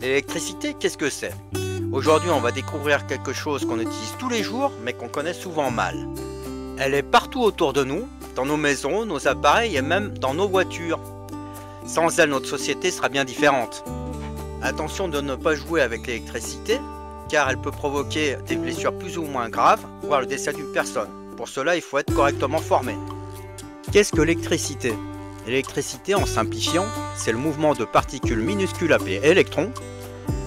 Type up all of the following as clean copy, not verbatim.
L'électricité, qu'est-ce que c'est? Aujourd'hui, on va découvrir quelque chose qu'on utilise tous les jours, mais qu'on connaît souvent mal. Elle est partout autour de nous, dans nos maisons, nos appareils et même dans nos voitures. Sans elle, notre société sera bien différente. Attention de ne pas jouer avec l'électricité, car elle peut provoquer des blessures plus ou moins graves, voire le décès d'une personne. Pour cela, il faut être correctement formé. Qu'est-ce que l'électricité? L'électricité, en simplifiant, c'est le mouvement de particules minuscules appelées électrons.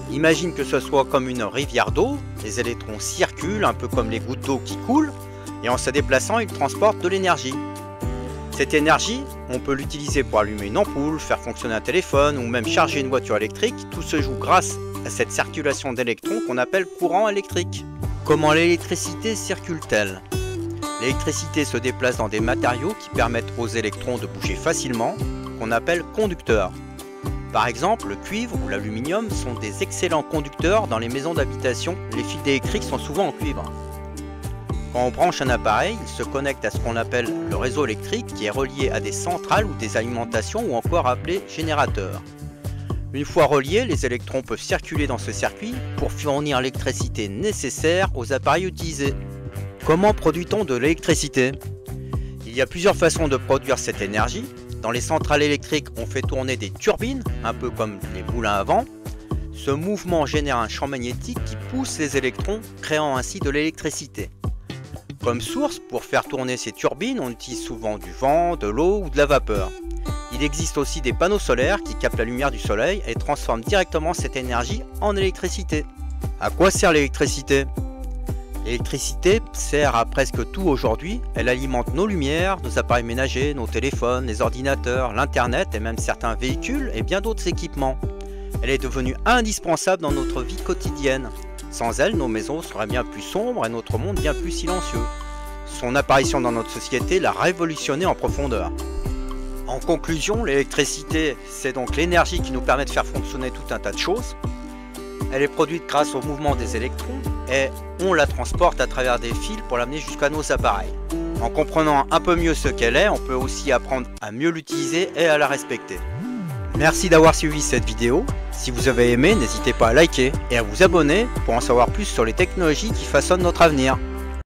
Imagine que ce soit comme une rivière d'eau, les électrons circulent un peu comme les gouttes d'eau qui coulent, et en se déplaçant, ils transportent de l'énergie. Cette énergie, on peut l'utiliser pour allumer une ampoule, faire fonctionner un téléphone ou même charger une voiture électrique. Tout se joue grâce à cette circulation d'électrons qu'on appelle courant électrique. Comment l'électricité circule-t-elle? L'électricité se déplace dans des matériaux qui permettent aux électrons de bouger facilement, qu'on appelle conducteurs. Par exemple, le cuivre ou l'aluminium sont des excellents conducteurs dans les maisons d'habitation. Les fils électriques sont souvent en cuivre. Quand on branche un appareil, il se connecte à ce qu'on appelle le réseau électrique qui est relié à des centrales ou des alimentations ou encore appelés générateurs. Une fois reliés, les électrons peuvent circuler dans ce circuit pour fournir l'électricité nécessaire aux appareils utilisés. Comment produit-on de l'électricité? Il y a plusieurs façons de produire cette énergie. Dans les centrales électriques, on fait tourner des turbines, un peu comme les moulins à vent. Ce mouvement génère un champ magnétique qui pousse les électrons, créant ainsi de l'électricité. Comme source, pour faire tourner ces turbines, on utilise souvent du vent, de l'eau ou de la vapeur. Il existe aussi des panneaux solaires qui captent la lumière du soleil et transforment directement cette énergie en électricité. À quoi sert l'électricité? L'électricité sert à presque tout aujourd'hui. Elle alimente nos lumières, nos appareils ménagers, nos téléphones, les ordinateurs, l'internet et même certains véhicules et bien d'autres équipements. Elle est devenue indispensable dans notre vie quotidienne. Sans elle, nos maisons seraient bien plus sombres et notre monde bien plus silencieux. Son apparition dans notre société l'a révolutionné en profondeur. En conclusion, l'électricité, c'est donc l'énergie qui nous permet de faire fonctionner tout un tas de choses. Elle est produite grâce au mouvement des électrons et on la transporte à travers des fils pour l'amener jusqu'à nos appareils. En comprenant un peu mieux ce qu'elle est, on peut aussi apprendre à mieux l'utiliser et à la respecter. Merci d'avoir suivi cette vidéo. Si vous avez aimé, n'hésitez pas à liker et à vous abonner pour en savoir plus sur les technologies qui façonnent notre avenir.